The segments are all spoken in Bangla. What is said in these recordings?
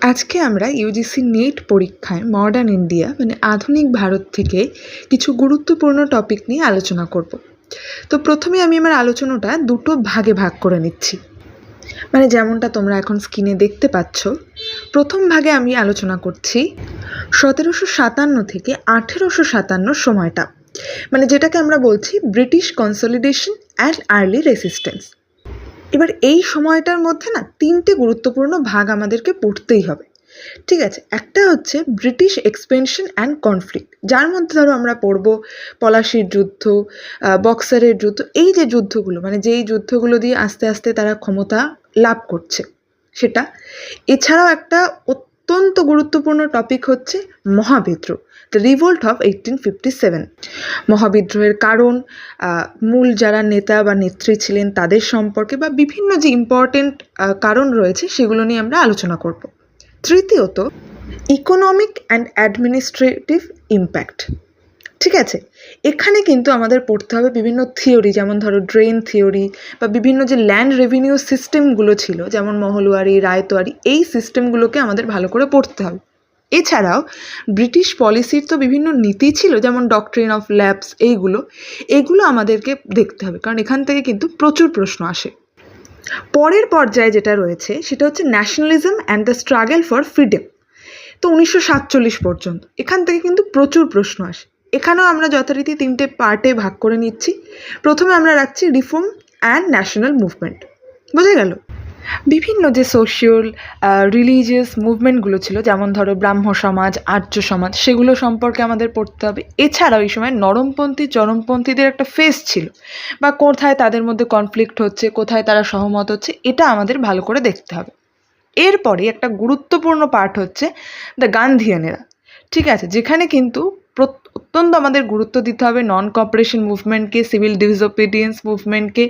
আজকে আমরা ইউজিসি নেট পরীক্ষায় মডার্ন ইন্ডিয়া মানে আধুনিক ভারত থেকে কিছু গুরুত্বপূর্ণ টপিক নিয়ে আলোচনা করব। তো প্রথমে আমি আমার আলোচনাটা দুটো ভাগে ভাগ করে নিচ্ছি, মানে যেমনটা তোমরা এখন স্ক্রিনে দেখতে পাচ্ছ। প্রথম ভাগে আমি আলোচনা করছি 1757 থেকে 1857 সময়টা, মানে যেটাকে আমরা বলছি British consolidation and early resistance. এবার এই সময়টার মধ্যে না তিনটে গুরুত্বপূর্ণ ভাগ আমাদেরকে পড়তেই হবে, ঠিক আছে? একটা হচ্ছে ব্রিটিশ এক্সপেনশন অ্যান্ড কনফ্লিক্ট, যার মধ্যে ধরো আমরা পড়ব পলাশির যুদ্ধ, বক্সারের যুদ্ধ, এই যে যুদ্ধগুলো মানে যেই যুদ্ধগুলো দিয়ে আস্তে আস্তে তারা ক্ষমতা লাভ করছে সেটা। এছাড়াও একটা অত্যন্ত গুরুত্বপূর্ণ টপিক হচ্ছে মহাবিদ্রোহ, দ্য রিভোল্ট অফ 1857। মহাবিদ্রোহের কারণ, মূল যারা নেতা বা নেত্রী ছিলেন তাদের সম্পর্কে বা বিভিন্ন যে ইম্পর্টেন্ট কারণ রয়েছে সেগুলো নিয়ে আমরা আলোচনা করব। তৃতীয়ত ইকোনমিক অ্যান্ড অ্যাডমিনিস্ট্রেটিভ ইম্প্যাক্ট, ঠিক আছে? এখানে কিন্তু আমাদের পড়তে হবে বিভিন্ন থিওরি, যেমন ধরো ড্রেন থিওরি বা বিভিন্ন যে ল্যান্ড রেভিনিউ সিস্টেমগুলো ছিল যেমন মহলওয়ারি, রায়তওয়ারি, এই সিস্টেমগুলোকে আমাদের ভালো করে পড়তে হবে। এছাড়াও ব্রিটিশ পলিসির তো বিভিন্ন নীতি ছিল, যেমন ডক্ট্রিন অফ ল্যাপস, এইগুলো আমাদেরকে দেখতে হবে, কারণ এখান থেকে কিন্তু প্রচুর প্রশ্ন আসে। পরের পর্যায়ে যেটা রয়েছে সেটা হচ্ছে nationalism and the struggle for freedom, তো 1947 পর্যন্ত। এখান থেকে কিন্তু প্রচুর প্রশ্ন আসে। এখানেও আমরা যথারীতি তিনটে পার্টে ভাগ করে নিচ্ছি। প্রথমে আমরা রাখছি রিফর্ম অ্যান্ড ন্যাশনাল মুভমেন্ট, বোঝা গেল? বিভিন্ন যে সোশিয়াল রিলিজিয়াস মুভমেন্টগুলো ছিল, যেমন ধরো ব্রাহ্ম সমাজ, আর্য সমাজ, সেগুলো সম্পর্কে আমাদের পড়তে হবে। এছাড়াও এই সময় নরমপন্থী চরমপন্থীদের একটা ফেস ছিল, বা কোথায় তাদের মধ্যে কনফ্লিক্ট হচ্ছে, কোথায় তারা সহমত হচ্ছে, এটা আমাদের ভালো করে দেখতে হবে। এরপরে একটা গুরুত্বপূর্ণ পার্ট হচ্ছে দ্য গান্ধিয়ানেরা, ঠিক আছে? যেখানে কিন্তু অত্যন্ত আমাদের গুরুত্ব দিতে হবে নন কপারেশন মুভমেন্টকে, সিভিল ডিসওবিডিয়েন্স মুভমেন্টকে,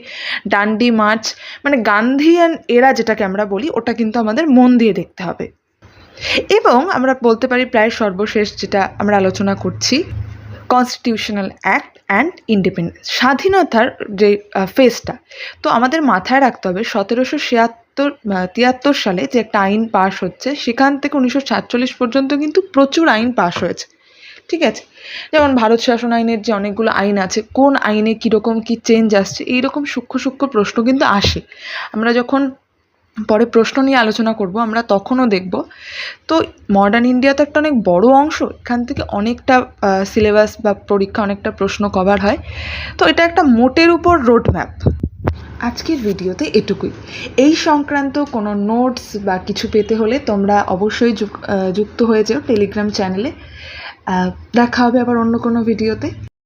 ডান্ডি মার্চ, মানে গান্ধিয়ান এরা যেটাকে আমরা বলি ওটা কিন্তু আমাদের মন দিয়ে দেখতে হবে। এবং আমরা বলতে পারি প্রায় সর্বশেষ যেটা আমরা আলোচনা করছি, কনস্টিটিউশনাল অ্যাক্ট অ্যান্ড ইন্ডিপেন্ডেন্স, স্বাধীনতার যে ফেজটা। তো আমাদের মাথায় রাখতে হবে 1773 সালে যে একটা আইন পাশ হচ্ছে, সেখান থেকে 1947 পর্যন্ত কিন্তু প্রচুর আইন পাশ হয়েছে, ঠিক আছে? যেমন ভারত শাসন আইনের যে অনেকগুলো আইন আছে, কোন আইনে কীরকম কী চেঞ্জ আসছে, এইরকম সূক্ষ্ম সূক্ষ্ম প্রশ্ন কিন্তু আসে। আমরা যখন পরে প্রশ্ন নিয়ে আলোচনা করব আমরা তখনও দেখব। তো মডার্ন ইন্ডিয়া তো একটা অনেক বড় অংশ, এখান থেকে অনেকটা সিলেবাস বা পরীক্ষা অনেকটা প্রশ্ন কভার হয়। তো এটা একটা মোটের উপর রোড ম্যাপ। আজকের ভিডিওতে এটুকুই। এই সংক্রান্ত কোনো নোটস বা কিছু পেতে হলে তোমরা অবশ্যই যুক্ত হয়ে যাও টেলিগ্রাম চ্যানেলে। দেখা হবে আবার অন্য কোনো ভিডিওতে।